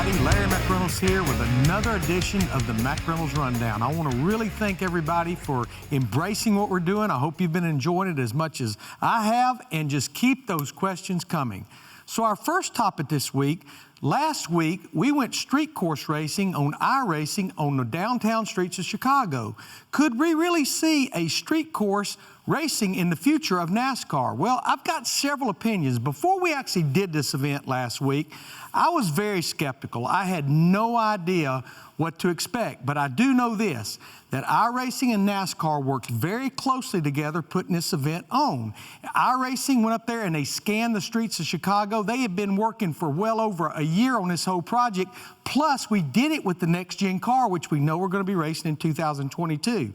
everybody. Larry McReynolds here with another edition of the McReynolds Rundown. I want to really thank everybody for embracing what we're doing. I hope you've been enjoying it as much as I have, and just keep those questions coming. So our first topic this week, last week we went street course racing on iRacing on the downtown streets of Chicago. Could we really see a street course racing in the future of NASCAR? Well, I've got several opinions. Before we actually did this event last week, I was very skeptical. I had no idea what to expect, but I do know this, that iRacing and NASCAR worked very closely together putting this event on. iRacing went up there and they scanned the streets of Chicago. They had been working for well over a year on this whole project, plus we did it with the next-gen car, which we know we're going to be racing in 2022.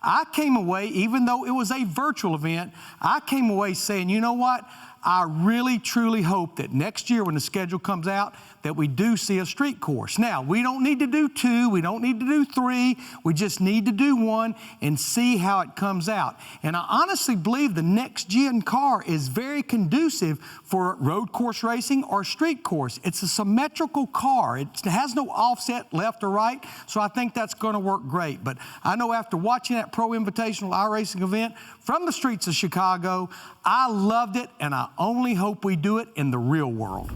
I came away, even though it was a virtual event, I came away saying, you know what? I really, truly hope that next year when the schedule comes out, that we do see a street course. Now, we don't need to do 2, we don't need to do 3, we just need to do 1 and see how it comes out. And I honestly believe the next-gen car is very conducive for road course racing or street course. It's a symmetrical car. It has no offset left or right, so I think that's going to work great. But I know after watching that Pro Invitational iRacing event from the streets of Chicago, I loved it, and I only hope we do it in the real world.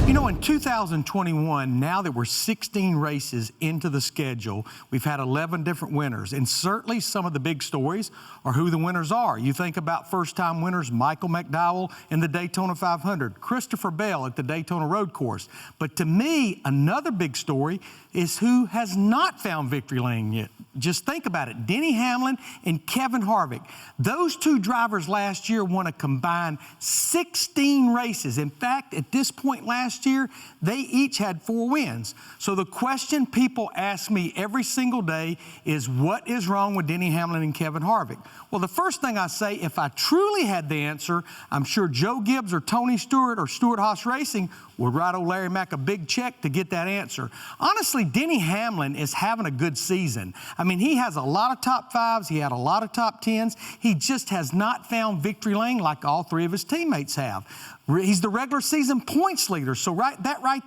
You know, in 2021, now that we're 16 races into the schedule, we've had 11 different winners, and certainly some of the big stories are who the winners are. You think about first-time winners, Michael McDowell in the Daytona 500, Christopher Bell at the Daytona Road Course. But to me, another big story is who has not found victory lane yet. Just think about it, Denny Hamlin and Kevin Harvick. Those two drivers last year won a combined 16 races. In fact, at this point last year, they each had 4 wins. So the question people ask me every single day is, what is wrong with Denny Hamlin and Kevin Harvick? Well, the first thing I say, if I truly had the answer, I'm sure Joe Gibbs or Tony Stewart or Stewart-Haas Racing would write old Larry Mack a big check to get that answer. Honestly, Denny Hamlin is having a good season. I mean, he has a lot of top 5s, he had a lot of top 10s. He just has not found victory lane like all 3 of his teammates have. He's the regular season points leader, so right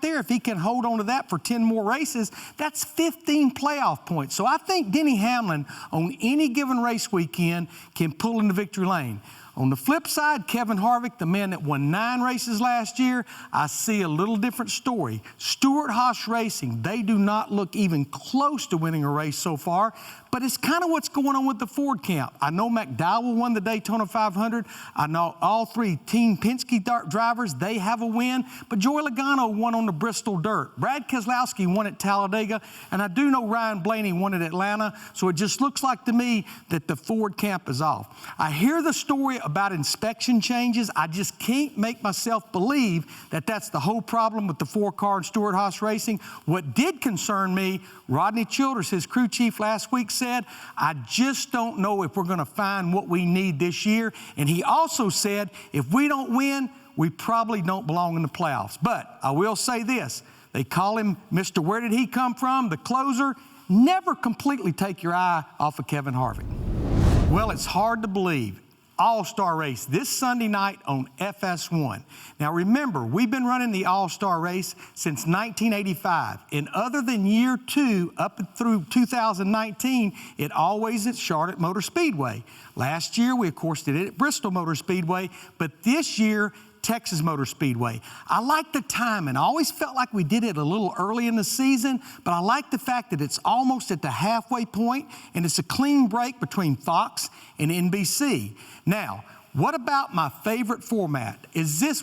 there, if he can hold on to that for 10 more races, that's 15 playoff points. So I think Denny Hamlin on any given race weekend can pull in the victory lane. On the flip side, Kevin Harvick, the man that won 9 races last year, I see a little different story. Stewart-Haas Racing, they do not look even close to winning a race so far, but it's kind of what's going on with the Ford camp. I know McDowell won the Daytona 500. I know all 3 Team Penske drivers, they have a win, but Joey Logano won on the Bristol Dirt. Brad Keselowski won at Talladega, and I do know Ryan Blaney won at Atlanta, so it just looks like to me that the Ford camp is off. I hear the story about inspection changes. I just can't make myself believe that that's the whole problem with the 4-car and Stewart-Haas Racing. What did concern me, Rodney Childers, his crew chief last week, said, I just don't know if we're going to find what we need this year. And he also said, if we don't win, we probably don't belong in the playoffs. But I will say this, they call him Mr. Where Did He Come From, the closer. Never completely take your eye off of Kevin Harvick. Well, it's hard to believe. AllStar Race this Sunday night on FS1. Now remember, we've been running the AllStar Race since 1985, and other than year 2 up through 2019, it always at Charlotte Motor Speedway. Last year, we of course did it at Bristol Motor Speedway, but this year, Texas Motor Speedway. I like the timing. I always felt like we did it a little early in the season, but I like the fact that it's almost at the halfway point and it's a clean break between Fox and NBC. Now, what about my favorite format?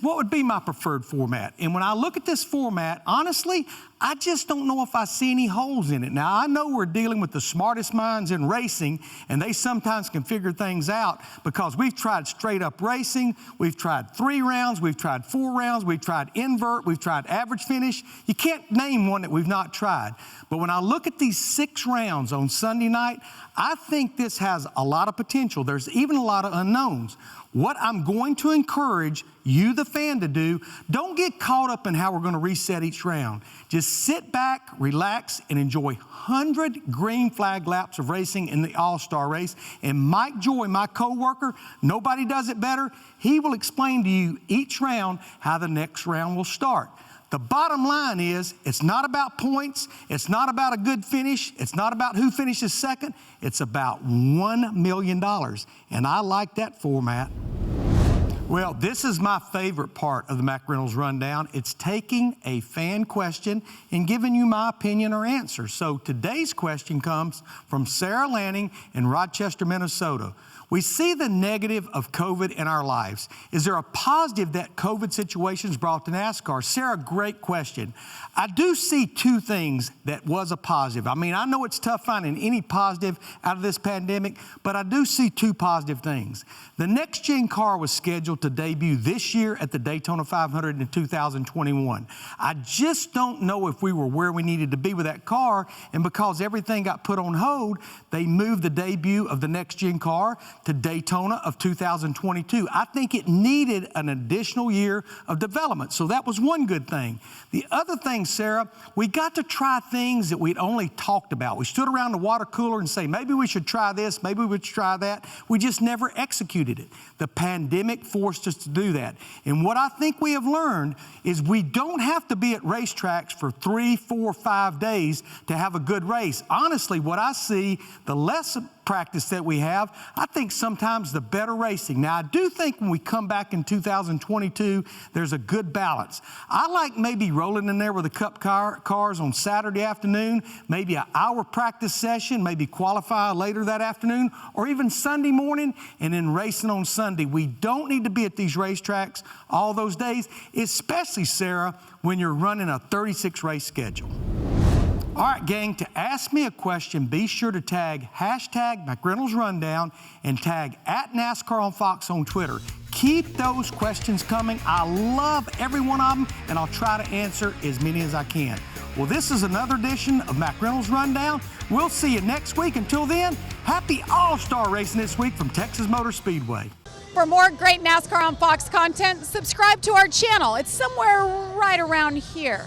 What would be my preferred format? And when I look at this format, honestly, I just don't know if I see any holes in it. Now, I know we're dealing with the smartest minds in racing, and they sometimes can figure things out because we've tried straight-up racing, we've tried 3 rounds, we've tried 4 rounds, we've tried invert, we've tried average finish. You can't name one that we've not tried. But when I look at these 6 rounds on Sunday night, I think this has a lot of potential. There's even a lot of unknowns. What I'm going to encourage you, the fan, to do, don't get caught up in how we're going to reset each round. Just sit back, relax, and enjoy 100 green flag laps of racing in the AllStar Race. And Mike Joy, my co-worker, nobody does it better. He will explain to you each round how the next round will start. The bottom line is, it's not about points, it's not about a good finish, it's not about who finishes second, it's about $1 million. And I like that format. Well, this is my favorite part of the McReynolds Rundown. It's taking a fan question and giving you my opinion or answer. So today's question comes from Sarah Lanning in Rochester, Minnesota. We see the negative of COVID in our lives. Is there a positive that COVID situations brought to NASCAR? Sarah, great question. I do see two things that was a positive. I mean, I know it's tough finding any positive out of this pandemic, but I do see two positive things. The next-gen car was scheduled to debut this year at the Daytona 500 in 2021. I just don't know if we were where we needed to be with that car, and because everything got put on hold, they moved the debut of the next-gen car to Daytona of 2022. I think it needed an additional year of development, so that was one good thing. The other thing, Sarah, we got to try things that we'd only talked about. We stood around the water cooler and say, maybe we should try this, maybe we should try that. We just never executed it. The pandemic forced us to do that. And what I think we have learned is we don't have to be at racetracks for 3, 4, 5 days to have a good race. Honestly, what I see, the less practice that we have, I think sometimes the better racing. Now, I do think when we come back in 2022, there's a good balance. I like maybe rolling in there with the Cup cars on Saturday afternoon, maybe an hour practice session, maybe qualify later that afternoon, or even Sunday morning, and then racing on Sunday. We don't need to be at these racetracks all those days, especially, Sarah, when you're running a 36 race schedule. All right, gang, to ask me a question, be sure to tag hashtag McReynolds Rundown and tag at NASCAR on Fox on Twitter. Keep those questions coming. I love every one of them, and I'll try to answer as many as I can. Well, this is another edition of McReynolds Rundown. We'll see you next week. Until then, happy AllStar Racing this week from Texas Motor Speedway. For more great NASCAR on Fox content, subscribe to our channel. It's somewhere right around here.